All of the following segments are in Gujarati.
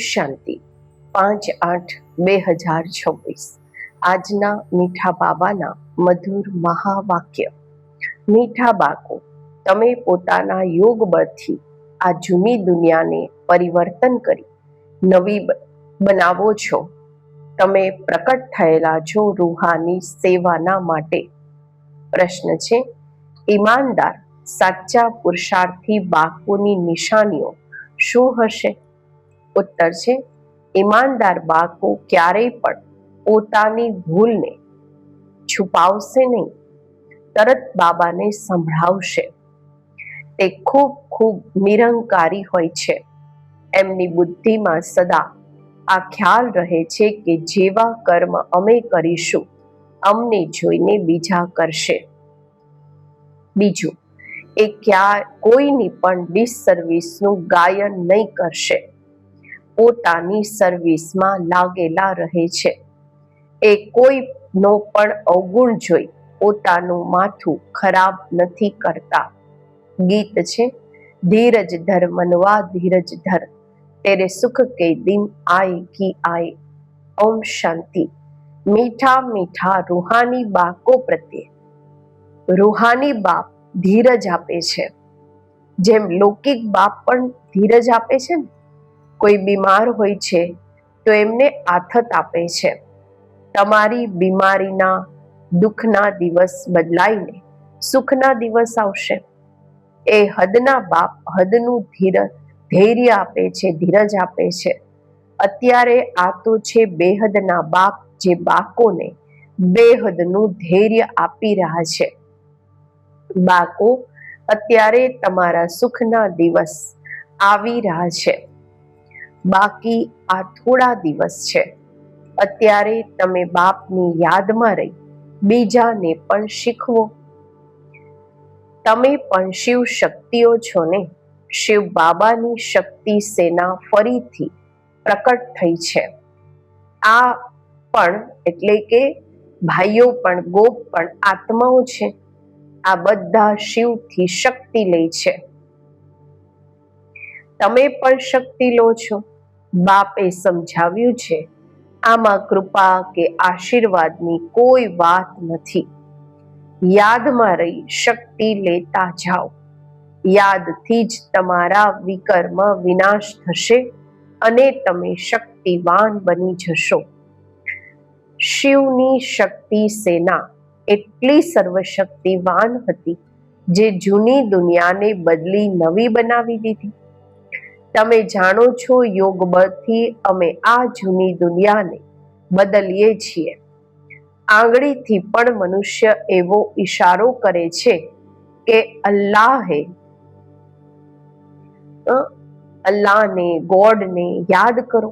શાંતિ 5/8/2026 આજના મીઠા બાબાના મધુર મહાવાક્ય। મીઠા બાળકો, તમે પોતાના યોગ બળથી આ જૂની દુનિયાને પરિવર્તન કરી નવી બનાવો છો। તમે પ્રકટ થયેલા છો રૂહાની સેવાના માટે। પ્રશ્ન છે, ઈમાનદાર સાચા પુરુષાર્થી બાળકોની નિશાનીઓ શું હશે? ઉત્તર છે, ઈમાનદાર બાળકો ક્યારેય પણ પોતાની ભૂલને છુપાવશે નહીં, તરત બાબાને સંભળાવશે। તે ખૂબ ખૂબ નિરંકારી હોય છે। એમની બુદ્ધિમાં સદા આ ખ્યાલ રહે છે કે જેવા કર્મ અમે કરીશું અમને જોઈને બીજા કરશે। બીજું, એ કોઈની પણ ડિસસર્વિસનું ગાયન નહીં કરશે, પોતાની સર્વિસમાં લાગેલા રહે છે। એ કોઈનો પણ અવગુણ જોઈ પોતાનું માથું ખરાબ નથી કરતા। ગીત છે, ધીરજ ધર મનવા ધીરજ ધર, તેરે સુખ કે દિન આएगी आए। ઓમ શાંતિ। મીઠા મીઠા રૂહાની બાળકો પ્રત્યે રૂહાની બાપ ધીરજ આપે છે, જેમ લૌકિક બાપ પણ ધીરજ આપે છે ને। કોઈ બીમાર હોય છે તો એમને આથત આપે છે। તમારી બીમારીના દુઃખના દિવસ બદલાઈને સુખના દિવસ આવશે। એ હદના બાપ હદનું ધૈર્ય આપે છે, ધીરજ આપે છે। અત્યારે આ તો છે બેહદના બાપ જે બાળકોને બેહદનું ધૈર્ય આપી રહ્યા છે। બાળકો, અત્યારે તમારા સુખના દિવસ આવી રહ્યા છે। બાકી આ થોડા દિવસ છે। અત્યારે તમે બાપની યાદમાં રહી બીજાને પણ શીખવો। તમે પણ શિવ શક્તિઓ છો ને। શિવ બાબાની શક્તિ સેના ફરીથી પ્રકટ થઈ છે। આ પણ એટલે કે ભાઈઓ પણ ગોપ પણ આત્માઓ છે। આ બધા શિવથી શક્તિ લે છે। તમે પણ શક્તિ લો છો। બાપે સમજાવ્યું છે, આમાં કૃપા કે આશીર્વાદની કોઈ વાત નથી। યાદમાં રહી શક્તિ લેતા જાઓ। યાદથી જ તમારા વિકર્મ વિનાશ થશે અને તમે શક્તિવાન બની જશો। શિવની શક્તિ સેના એટલી સર્વશક્તિવાન હતી જે જૂની દુનિયાને બદલી નવી બનાવી દીધી। તમે જાણો છો, યોગ બળથી અમે આ જૂની દુનિયાને બદલીએ છીએ। આંગળીથી પણ મનુષ્ય એવો ઈશારો કરે છે કે અલ્લાહને ગોડને યાદ કરો।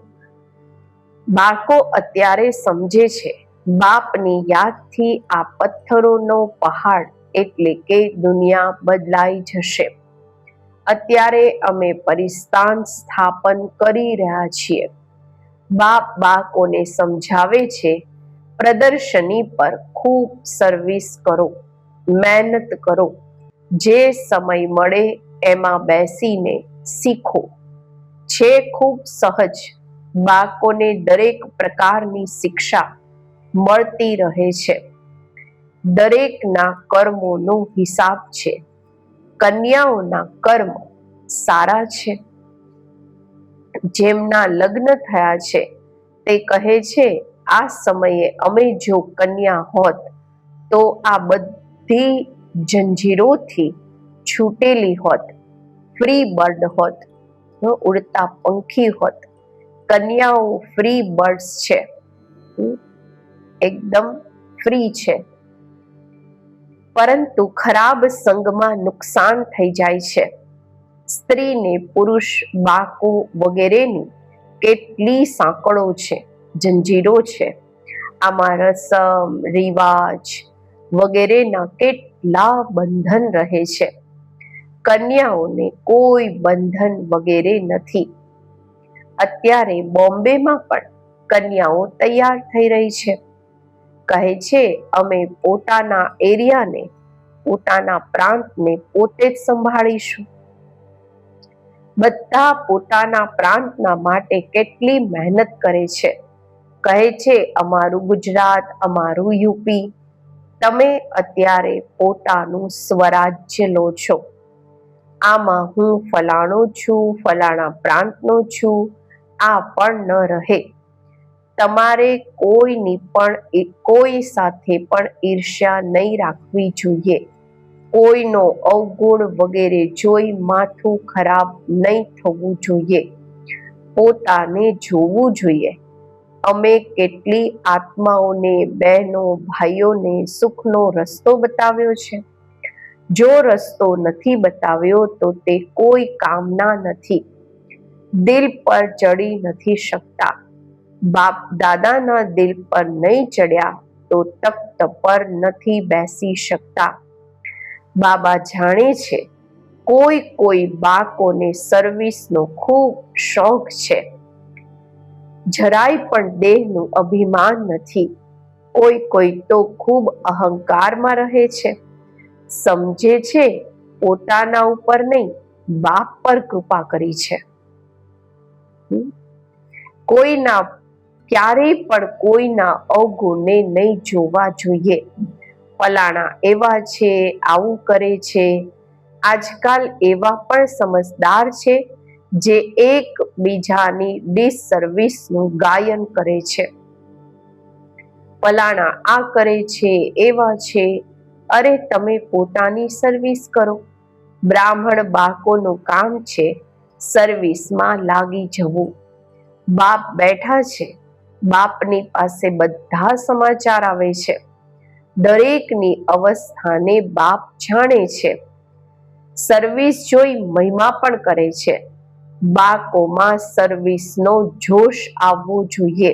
બાળકો અત્યારે સમજે છે, બાપની યાદથી આ પથ્થરોનો પહાડ એટલે કે દુનિયા બદલાઈ જશે। અત્યારે અમે પરિસ્થાન સ્થાપન કરી રહ્યા છીએ। બાપ બાળકોને સમજાવે છે, પ્રદર્શની પર ખૂબ સર્વિસ કરો, મહેનત કરો। જે સમય મળે એમાં બેસીને શીખો। છે ખૂબ સહજ, બાળકોને દરેક પ્રકારની શિક્ષા મળતી રહે છે। દરેકના કર્મોનો હિસાબ છે। કન્યાઓના કર્મ સારા છે। જેમના લગ્ન થયા છે તે કહે છે, આ સમયે અમે જો કન્યા હોત તો આ બધી જંજીરોથી છૂટેલી હોત, ફ્રી બર્ડ હોત, ઉડતા પંખી હોત। કન્યાઓ ફ્રી બર્ડ્સ છે, એકદમ ફ્રી છે। પરંતુ ખરાબ સંગમાં નુકસાન થઈ જાય છે। સ્ત્રીને પુરુષ બાળકો વગેરેની કેટલી સાંકળો છે, જંજીરો છે। આમાં રસમ રિવાજ વગેરેના કેટલા બંધન રહે છે। કન્યાઓને કોઈ બંધન વગેરે નથી। અત્યારે બોમ્બેમાં પણ કન્યાઓ તૈયાર થઈ રહી છે। કહે છે, અમે પોતાના એરિયાને પોતાના પ્રાંતને પોતે જ સંભાળીશું। બધા પોતાના પ્રાંતના માટે કેટલી મહેનત કરે છે. કહે છે અમારું ગુજરાત, અમારું યુપી. તમે અત્યારે પોતાનું સ્વરાજ્ય લો છો. આમાં હું ફલાણો છું, ફલાણા પ્રાંતનો છું, આ પણ ન રહે. તમારે કોઈ સાથે પણ ઈર્ષ્યા નહીં રાખવી જોઈએ. કોઈનો અવગુણ વગેરે જોઈ માથું ખરાબ નહીં થવું જોઈએ. પોતાને જોવું જોઈએ. અમે કેટલી આત્માઓને, બહેનો, ભાઈઓને સુખનો રસ્તો બતાવ્યો છે. જો રસ્તો નથી બતાવ્યો તો તે કોઈ કામના નથી. દિલ પર ચડી નથી શકતા. બાપ દાદાના દિલ પર નહીં ચડ્યા તો તખ્ત પર નથી બેસી શકતા. બાબા જાણે છે કોઈ બાળકોને સર્વિસનો ખૂબ શોખ છે. જરાય પણ દેહનું અભિમાન નથી. કોઈ તો ખૂબ અહંકારમાં રહે છે. સમજે છે પોતાના ઉપર નહીં, બાપ પર કૃપા કરી છે. ક્યારેય પણ કોઈના અવગુણને નહીં જોવા જોઈએ. ફલાણા એવા છે, આવું કરે છે. આજકાલ એવા પણ સમજદાર છે જે એકબીજાની ડિસસર્વિસનું ગાયન કરે છે. ફલાણા આ કરે છે, એવા છે. અરે તમે પોતાની સર્વિસ કરો. બ્રાહ્મણ બાળકોનું કામ છે સર્વિસમાં લાગી જવું. બાપ બેઠા છે. બાપની પાસે બધા સમાચાર આવે છે. દરેકની અવસ્થાને બાપ જાણે છે. સર્વિસ જોઈ મહિમા પણ કરે છે. બાળકોમાં સર્વિસનો જોશ આવવો જોઈએ.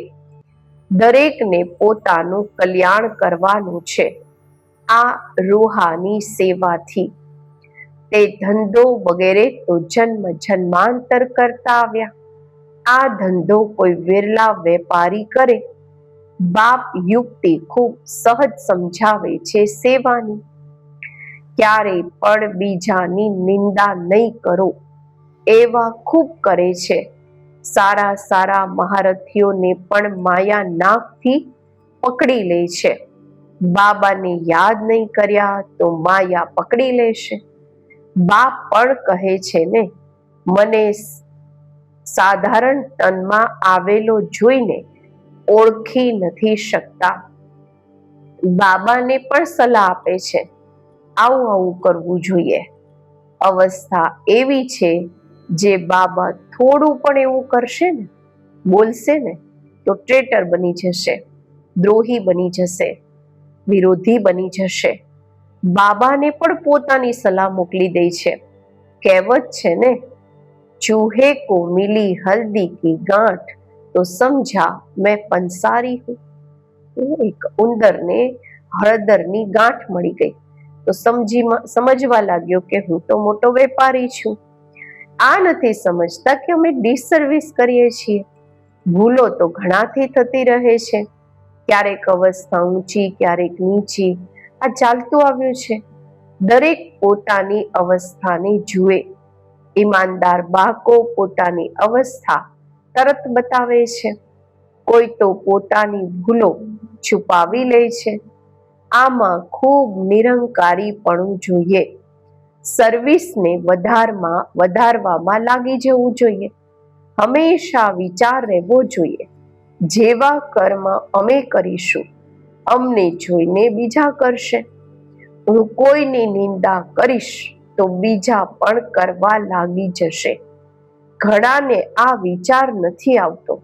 દરેકને પોતાનું કલ્યાણ કરવાનું છે. આ રૂહાની સેવાથી. તે ધંધો વગેરે તો જન્મ જન્માંતર કરતા આવ્યા. આ ધંધો કોઈ વિરલા વેપારી કરે. બાપ યુક્તિ ખૂબ સહજ સમજાવે છે સેવાની. ક્યારેય પણ બીજાની નિંદા નહીં કરો. એવા ખૂબ કરે છે. સારા મહારથીઓને પણ માયા નાકથી પકડી લે છે. બાબાને યાદ નહીં કર્યા તો માયા પકડી લેશે. બાપ પણ કહે છે ને, મને સાધારણ તનમાં આવેલો જોઈને ઓળખી નથી શકતા. બાબાને પણ સલાહ આપે છે, આવું કરવું જોઈએ. અવસ્થા એવી છે જે બાબા થોડું પણ એવું કરશે ને, બોલશે ને તો ટ્રેટર બની જશે, દ્રોહી બની જશે, વિરોધી બની જશે. બાબાને પણ પોતાની સલાહ મોકલી દે છે. કહેવત છે ને, ચૂહે કો મિલી હલ્દી કી ગાંઠ તો સમજા મેં પંસારી હું. એક ઉંદરને હળદરની ગાંઠ મળી ગઈ તો સમજવા લાગ્યો કે હું તો મોટો વેપારી છું. આ નથી સમજતા કે અમે ડિસસર્વિસ કરીએ છીએ. ભૂલો તો ઘણાથી થતી રહે છે. ક્યારેક અવસ્થા ઊંચી, ક્યારેક નીચી. આ ચાલતું આવ્યું છે. દરેક પોતાની અવસ્થાને જુએ. ઈમાનદાર બાળકો પોતાની અવસ્થા તરત બતાવે છે. કોઈ તો પોતાની ભૂલો છુપાવી લે છે. આમાં ખૂબ નિરંકારીપણું જોઈએ. સર્વિસને વધારવામાં લાગી જવું જોઈએ. હંમેશા વિચાર રહેવો જોઈએ, જેવા કર્મ અમે કરીશું અમને જોઈને બીજા કરશે. હું કોઈની નિંદા કરીશ તો બીજા પણ કરવા લાગી જશે. ઘણાને આ વિચાર નથી આવતો.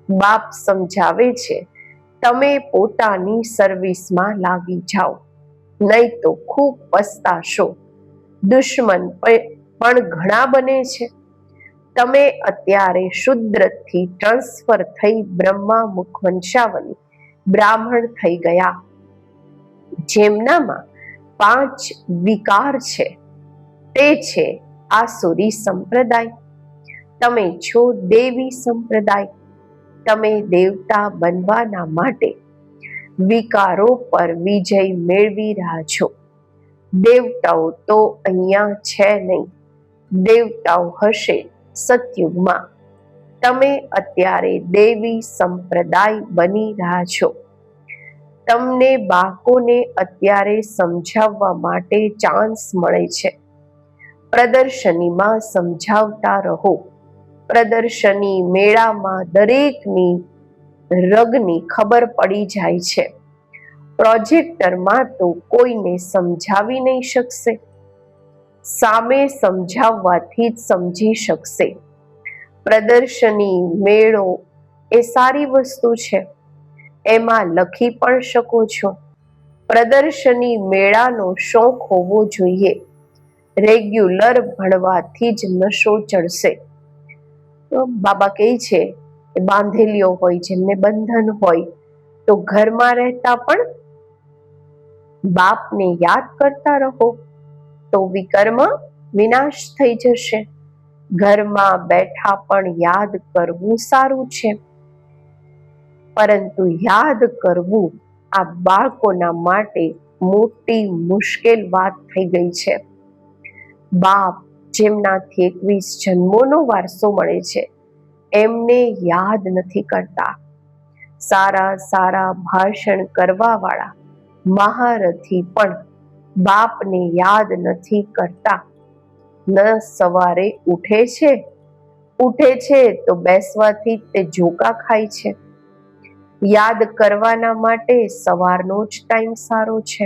બાપ સમજાવે છે, તમે પોતાની સર્વિસમાં લાગી જાઓ, નહીં તો ખૂબ પસ્તાશો. દુશ્મન પણ ઘણા બને છે. તમે અત્યારે શુદ્રથી ટ્રાન્સફર થઈ બ્રહ્મા મુખ વંશાવલી બ્રાહ્મણ થઈ ગયા. જેમનામાં 5 વિકાર છે તે છે આસુરી સંપ્રદાય. તમે છો દેવી સંપ્રદાય. તમે દેવતા બનવાના માટે વિકારો પર વિજય મેળવી રહ્યા છો. દેવતાઓ તો અહીંયા છે નહીં. દેવતાઓ હશે સતયુગમાં તમે અત્યારે દેવી સંપ્રદાય બની રહ્યા છો. તમને બાળકોને અત્યારે સમજાવવા માટે ચાન્સ મળે છે. પ્રદર્શનીમાં સમજાવતા રહો. પ્રદર્શની મેળામાં દરેકની રગની ખબર પડી જાય છે. પ્રોજેક્ટરમાં તો કોઈને સમજાવી નહીં શકશે, સામે સમજાવવાથી જ સમજી શકશે. પ્રદર્શની મેળો એ સારી વસ્તુ છે, એમાં લખી પણ શકો છો. પ્રદર્શની મેળાનો શોખ હોવો જોઈએ. રેગ્યુલર ભણવાથી જ નશો ચડશે. તો બાબા કહે છે કે બાંધેલીઓ હોય, જેમને બંધન હોય, તો ઘરમાં રહેતા પણ બાપને યાદ કરતા રહો, તો વિકર્મ વિનાશ થઈ જશે. ઘરમાં બેઠા પણ યાદ કરવું સારું છે, પરંતુ યાદ કરવું આ બાળકોના માટે મોટી મુશ્કેલ વાત થઈ ગઈ છે. બાપ જેમનાથી 21 જન્મોનો વારસો મળે છે, એમને યાદ નથી કરતા. સારા સારા ભાષણ કરવા વાળા મહારથી પણ બાપને યાદ નથી કરતા. ન સવારે ઉઠે છે તો બેસવાથી તે ઝોકા ખાય છે. યાદ કરવાના માટે સવારનો જ ટાઈમ સારો છે.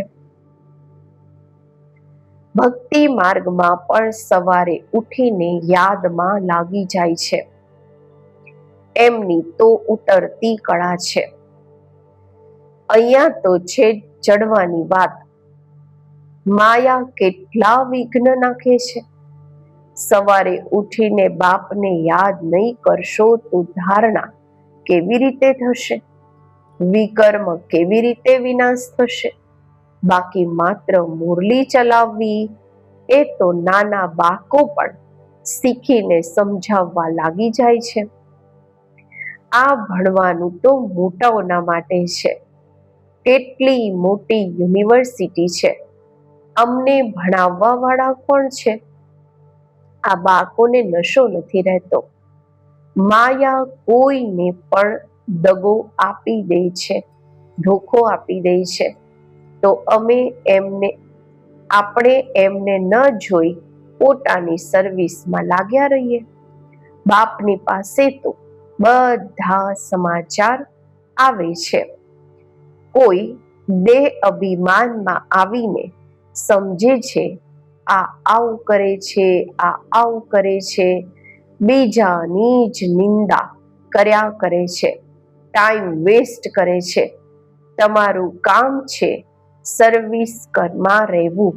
ભક્તિ માર્ગમાં પણ સવારે ઉઠીને યાદમાં લાગી જાય છે. એમની તો ઉતરતી કળા છે. અહીંયા તો છે ચડવાની વાત. માયા કેટલા વિઘ્ન નાખે છે. સવારે ઉઠીને બાપને યાદ નહીં કરશો તો ધારણા કેવી રીતે થશે? વિકર્મ કેવી રીતે વિનાશ થશે? બાકી માત્ર મુરલી ચલાવવી એ તો નાના બાળકો પણ શીખીને સમજાવવા લાગી જાય છે. આ ભણવાનું તો મોટાઓના માટે છે. કેટલી મોટી યુનિવર્સિટી છે, અમને ભણાવવા વાળા કોણ છે? આ બાળકોને નશો નથી રહેતો. માયા કોઈને પણ દગો આપી દે છે, ધોખો આપી દે છે. તો આપણે એમને ન જોઈ પોતાની સર્વિસમાં લાગ્યા રહીએ. બાપની પાસે તો બધા સમાચાર આવે છે. કોઈ દેહ અભિમાનમાં આવીને સમજે છે, આ આવું કરે છે, આ આવું કરે છે, બીજાની જ નિંદા કર્યા કરે છે, ટાઈમ વેસ્ટ કરે છે. તમારું કામ છે સર્વિસ કરમાં રહેવું.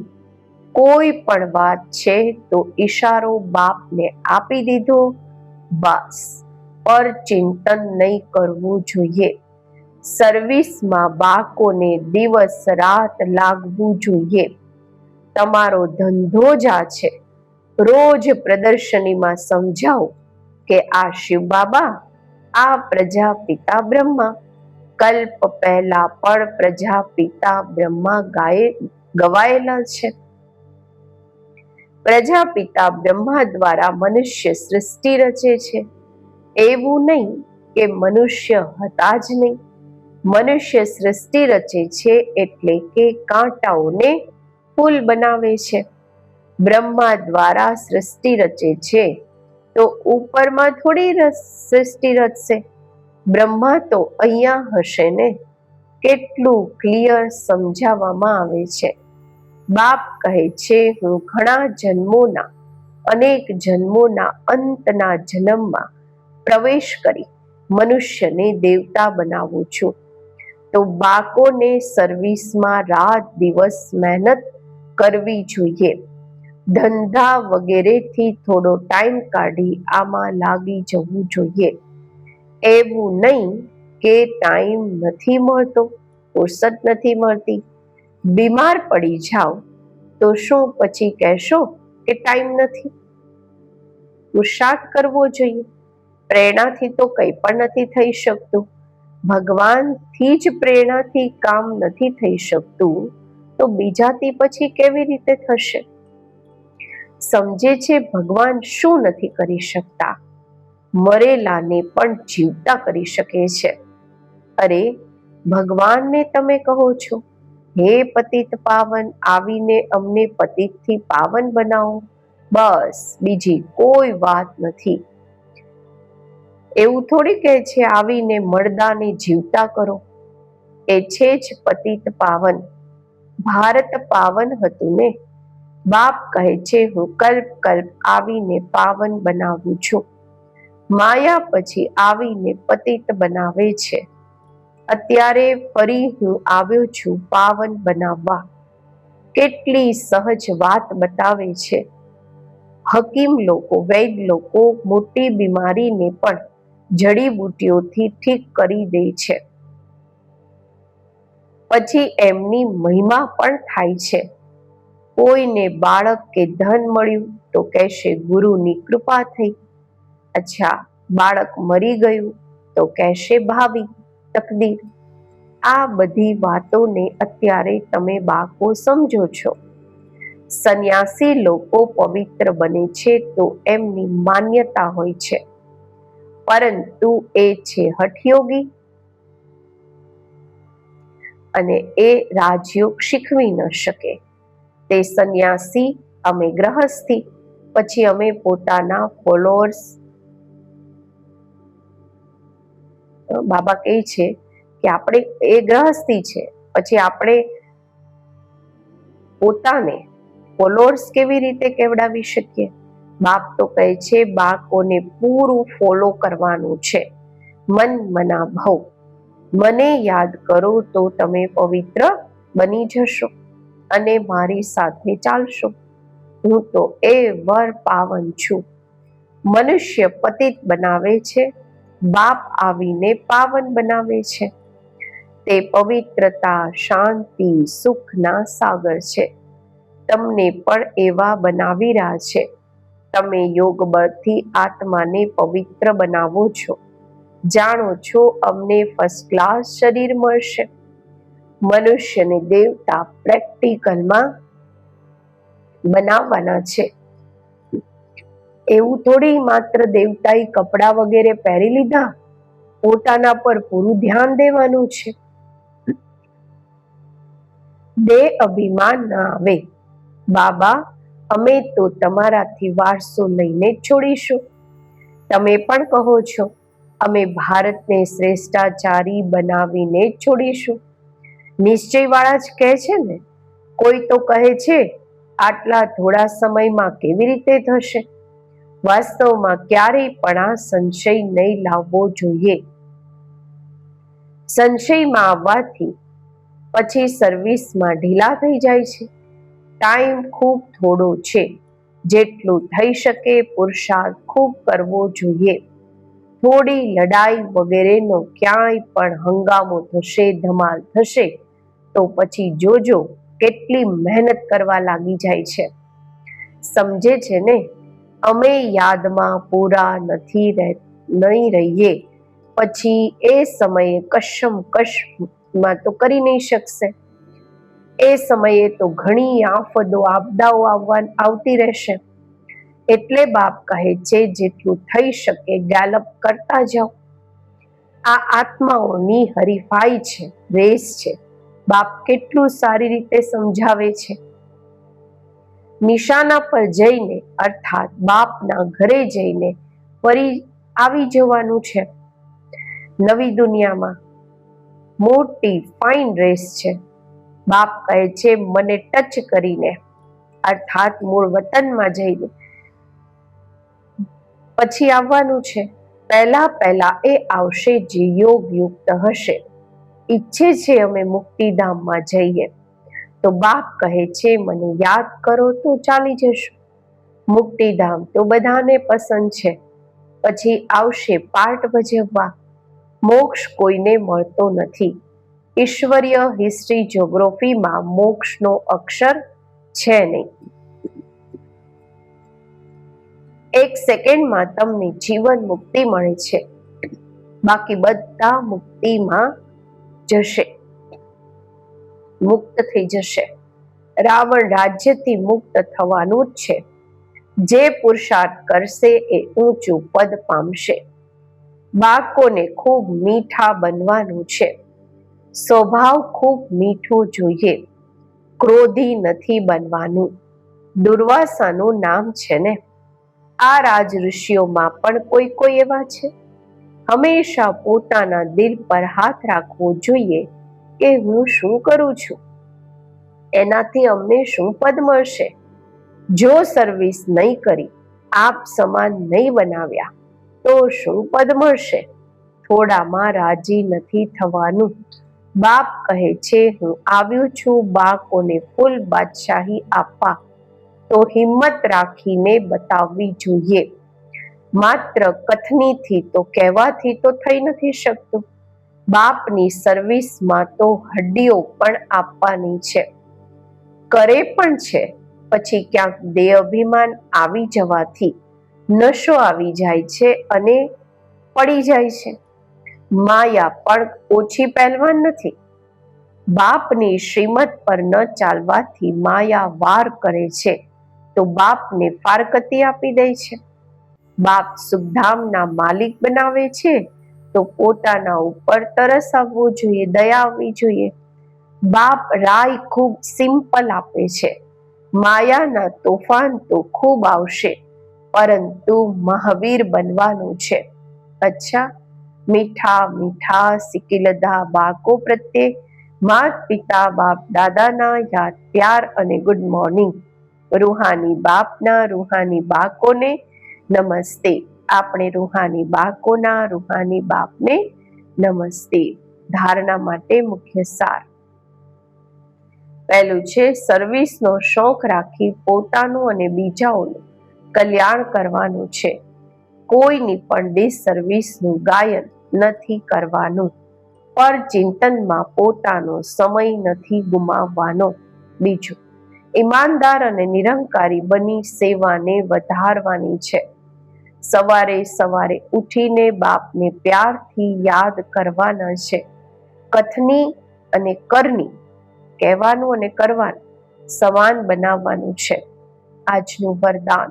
કોઈ પણ વાત છે તો ઈશારો બાપને આપી દીધો, બસ. પર ચિંતન નહીં કરવું જોઈએ. સર્વિસમાં બાળકોને દિવસ રાત લાગવું જોઈએ. તમારો ધંધો જ આ છે. રોજ પ્રદર્શનીમાં સમજાવો કે આ શિવ બાબા, આ પ્રજાપિતા બ્રહ્મા. કલ્પ પહેલા પણ પ્રજાપિતા બ્રહ્મા ગવાયેલા છે. પ્રજાપિતા બ્રહ્મા દ્વારા મનુષ્ય સૃષ્ટિ રચે છે. એવું નહીં કે મનુષ્ય હતા જ નહીં. મનુષ્ય સૃષ્ટિ રચે છે એટલે કે કાંટાઓને ફૂલ બનાવે છે. બ્રહ્મા દ્વારા સૃષ્ટિ રચે છે તો ઉપરમાં થોડી સૃષ્ટિ રચશે. બ્રહ્મા તો અહીંયા હશે ને. કેટલું ક્લિયર સમજાવવામાં આવે છે. બાપ કહે છે, હું ઘણા જન્મોના, અનેક જન્મોના અંતના જન્મમાં પ્રવેશ કરી મનુષ્યને દેવતા બનાવું છું. તો બાળકોને સર્વિસમાં રાત દિવસ મહેનત કરવી જોઈએ. ધંધા વગેરેથી થોડો ટાઈમ કાઢી આમાં લાગી જવું જોઈએ. એવું નહીં કે ટાઈમ નથી મળતો, ફુરસત નથી મળતી. બીમાર પડી જાઓ તો શું પછી કહેશો કે ટાઈમ નથી? પુરુષાર્થ કરવો જોઈએ. પ્રેરણાથી તો કંઈ પણ નથી થઈ શકતું. ભગવાનથી જ પ્રેરણાથી કામ નથી થઈ શકતું તો બીજાથી પછી કેવી રીતે થશે? સમજે છે ભગવાન શું નથી કરી શકતા, મરેલાને પણ જીવતા કરી શકે છે. અરે ભગવાનને તમે કહો છો, હે પતિત પાવન, આવીને અમને પતિતથી પાવન બનાવો, બસ બીજી કોઈ વાત નથી. એવું થોડી કહે છે આવીને મરદાને જીવતા કરો. એ છે જ પતિત પાવન. ભારત પાવન હતું ને. બાપ કહે છે હું કલ્પ કલ્પ આવીને પાવન બનાવું છું. માયા પછી આવીને પતિત બનાવે છે. અત્યારે ફરી હું આવ્યો છું પાવન બનાવવા. કેટલી સહજ વાત બતાવે છે. હકીમ લોકો, વૈદ લોકો મોટી બીમારીને પણ જડીબુટીઓથી ઠીક કરી દે છે. પછી એમની મહિમા પણ થાય છે. કોઈને બાળક કે ધન મળ્યું તો કહેશે ગુરુની કૃપા થઈ. અચ્છા, બાળક મરી ગયું તો કહેશે ભાવી તકદીર. આ બધી વાતોને અત્યારે તમે બાળકો સમજો છો. સંન્યાસી લોકો પવિત્ર બને છે તો એમની માન્યતા હોય છે, પરંતુ એ છે હઠયોગી અને એ રાજયોગ શીખવી ન શકે. તે સંન્યાસી, અમે ગ્રહસ્થી, પછી અમે પોતાના ફોલોઅર્સ. બાબા કહે છે કે આપણે એ ગ્રહસ્થી છે, પછી આપણે પોતાને ફોલોઅર્સ કેવી રીતે કેવડાવી શકીએ? બાપ તો કહે છે બાળકોને પૂરું ફોલો કરવાનું છે. મન મના ભવ, મને યાદ કરો તો તમે પવિત્ર બની જશો અને મારી સાથે ચાલશો. હું તો એ વર પાવન છું. મનુષ્ય પતિત બનાવે છે, બાપ આવીને પાવન બનાવે છે. તે પવિત્રતા, શાંતિ, સુખના સાગર છે. તમને પણ એવા બનાવી રહ્યા છે. તમે યોગ બળથી આત્માને પવિત્ર બનાવો છો. જાણો છો અમને ફર્સ્ટ ક્લાસ શરીર મળશે. મનુષ્યને દેવતા પ્રેક્ટિકલમાં બનાવવાના છે. એવું થોડી માત્ર દેવતાઈ કપડા વગેરે પહેરી લીધા, પોતાના પર પૂરું ધ્યાન દેવાનું છે. દેહ અભિમાન ના આવે. બાબા, અમે તો તમારાથી વારસો લઈને જ છોડીશું. તમે પણ કહો છો અમે ભારતને શ્રેષ્ઠાચારી બનાવીને જ છોડીશું. નિશ્ચયવાળા જ કહે છે ને. કોઈ તો કહે છે આટલા થોડા સમયમાં કેવી રીતે થશે? વાસ્તવમાં ક્યારેય પણ આ સંશય નહીં લાવવો જોઈએ. સંશયમાં આવવાથી પછી સર્વિસમાં ઢીલા થઈ જાય છે. ટાઈમ ખૂબ થોડો છે. જેટલું થઈ શકે પુરુષાર્થ ખૂબ કરવો જોઈએ. થોડી લડાઈ વગેરેનો ક્યાંય પણ હંગામો થશે, ધમાલ થશે તો પછી જોજો કેટલી મહેનત કરવા લાગી જાય છે. સમજે છે ને? અમે યાદમાં પૂરા નહીં રહીએ પછી એ સમયે કશમકશમાં તો કરી નહીં શકશે. એ સમયે તો ઘણી આપદાઓ આવતી રહેશે. એટલે બાપ કહે છે જેટલું થઈ શકે ગેલપ કરતા જાઓ. આ આત્માઓની હરીફાઈ છે, રેસ છે. બાપ કેટલું સારી રીતે સમજાવે છે. નિશાના પર જઈને અર્થાત બાપના ઘરે જઈને ફરી આવી જવાનું છે. નવી દુનિયામાં મોટી ફાઇન રેસ છે. બાપ કહે છે મને ટચ કરીને અર્થાત મૂળ વતનમાં જઈને પછી આવવાનું છે. પહેલા એ આવશે જે યોગ યુક્ત હશે. ઈચ્છે છે અમે મુક્તિધામમાં જઈએ. તો બાપ કહે છે મને યાદ કરો તો ચાલી જશું. મુક્તિધામ તો બધાને પસંદ છે. પછી આવશે પાર્ટ ભજવવા. મોક્ષ કોઈને મળતો નથી. ઈશ્વરીય હિસ્ટ્રી જ્યોગ્રાફીમાં મોક્ષનો અક્ષર છે નહીં. એક સેકન્ડમાં તમને જીવન મુક્તિ મળે છે, બાકી બધા મુક્તિમાં જશે, મુક્ત થઈ જશે. રાવણ રાજ્યથી મુક્ત થવાનું જ છે. જે પુરુષાર્થ કરશે એ ઊંચું પદ પામશે. બાળકોને ખૂબ મીઠા બનવાનું છે. સ્વભાવ ખૂબ મીઠો જોઈએ. ક્રોધી નથી બનવાનું. દુર્વાસાનું નામ છે ને. આ રાજ ઋષિઓમાં પણ કોઈ એવા છે. હંમેશા પોતાના દિલ પર હાથ રાખવો જોઈએ કે હું શું કરું છું, એનાથી અમને શું પદ મળશે. જો સર્વિસ નહીં કરી, આપ સમાન નહીં બનાવ્યા તો શું પદ મળશે. થોડામાં રાજી નથી થવાનું. બાપ કહે છે હું આવ્યો છું બાળકોને ફૂલ બાદશાહી આપવા, તો હિંમત રાખીને બતાવવી જોઈએ. માત્ર કથનીથી તો કહેવાથી તો થઈ નથી શકતું. બાપની સર્વિસમાં તો હડ્ડીઓ પણ આપવાની છે. કરે પણ છે, પછી ક્યાંક દેહ અભિમાન આવી જવાથી નશો આવી જાય છે અને પડી જાય છે. માયા પણ ઓછી પહેલવાન નથી. બાપની શ્રીમત પર ન ચાલવાથી માયા વાર કરે છે તો બાપને ફારકતી આપી દે છે. બાપ સુખધામના માલિક બનાવે છે તો પોતાના ઉપર તરસ આવવો જોઈએ, દયા આવવી જોઈએ. બાપ રાય ખૂબ સિમ્પલ આપે છે. માયાના તોફાન તો ખૂબ આવશે, પરંતુ મહાવીર બનવાનું છે. અચ્છા, મીઠા મીઠા સિકિલધા બાળકો પ્રત્યે માત પિતા બાપ દાદાના યાદ પ્યાર અને ગુડ મોર્નિંગ. રૂહાની બાપના રૂહાની બાળકોને નમસ્તે. આપણે રૂહાની બાળકોના રૂહાની બાપને નમસ્તે. ધારણા માટે મુખ્ય સાર. પહેલું છે, સર્વિસનો શોખ રાખી પોતાનું અને બીજાઓનું કલ્યાણ કરવાનું છે. કોઈની પણ ડિસસર્વિસનું ગાયન નથી કરવાનું. પર ચિંતનમાં પોતાનો સમય નથી ગુમાવવાનો. બીજું, ઈમાનદાર અને નિરંકારી બની સેવાને વધારવાની છે. સવારે સવારે ઉઠીને બાપને પ્યારથી યાદ કરવાના છે. કથની અને કરની, કહેવાનું અને કરવાનું સમાન બનાવવાનું છે. આજનું વરદાન,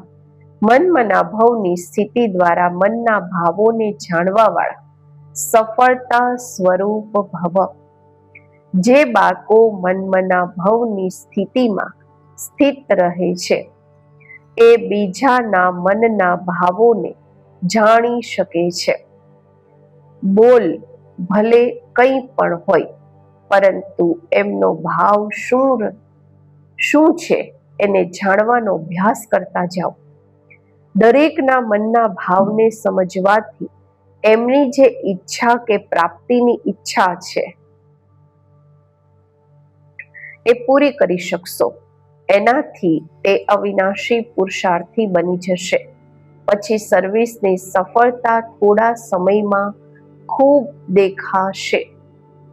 મનમના ભવની સ્થિતિ દ્વારા મનના ભાવોને જાણવાવાળા સફળતા સ્વરૂપ ભવ. જે બાળકો મનમના ભવની સ્થિતિમાં સ્થિત રહે છે એ બીજાના મનના ભાવોને જાણી શકે છે. બોલ ભલે કંઈ પણ હોય, પરંતુ એમનો ભાવ શું છે એને જાણવાનો અભ્યાસ કરતા જાઓ. દરેકના મનના ભાવને સમજવાથી એમની જે ઈચ્છા કે પ્રાપ્તિની ઈચ્છા છે એ પૂરી કરી શકશો. એનાથી તે અવિનાશી પુરુષાર્થી બની જશે. પછી સર્વિસની સફળતા થોડા સમયમાં ખૂબ દેખાશે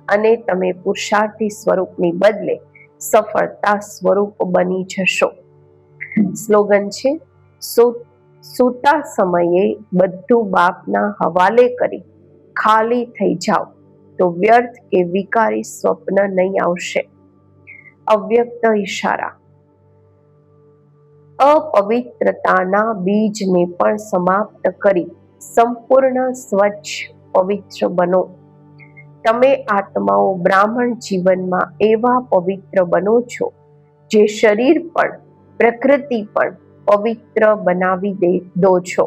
અને તમે પુરુષાર્થી સ્વરૂપની બદલે સફળતા સ્વરૂપ બની જશો. સ્લોગન છે, સૂતા સમયે બધું બાપના હવાલે કરી ખાલી થઈ જાઓ તો વ્યર્થ કે વિકારી સ્વપ્ન નહીં આવશે. અવ્યક્ત ઈશારા. અપવિત્રતાના બીજને પણ સમાપ્ત કરી સંપૂર્ણ સ્વચ્છ પવિત્ર બનો. તમે આત્માઓ બ્રાહ્મણ જીવનમાં એવા પવિત્ર બનો છો જે શરીર પણ પ્રકૃતિ પણ પવિત્ર બનાવી દો છો.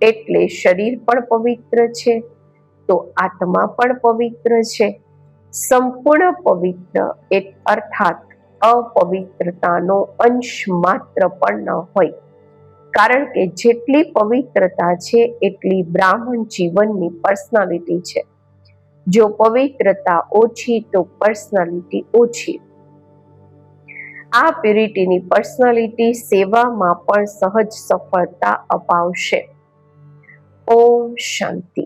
એટલે શરીર પણ પવિત્ર છે તો આત્મા પણ પવિત્ર છે. સંપૂર્ણ પવિત્ર અર્થાત અપવિત્રતાનો અંશ માત્ર પણ ન હોય. કારણ કે જેટલી પવિત્રતા છે એટલી બ્રાહ્મણ જીવનની પર્સનાલિટી છે. જો પવિત્રતા ઓછી તો પર્સનાલિટી ઓછી. આ પ્યુરિટીની પર્સનાલિટી સેવામાં પણ સહજ સફળતા અપાવશે. ઓમ શાંતિ.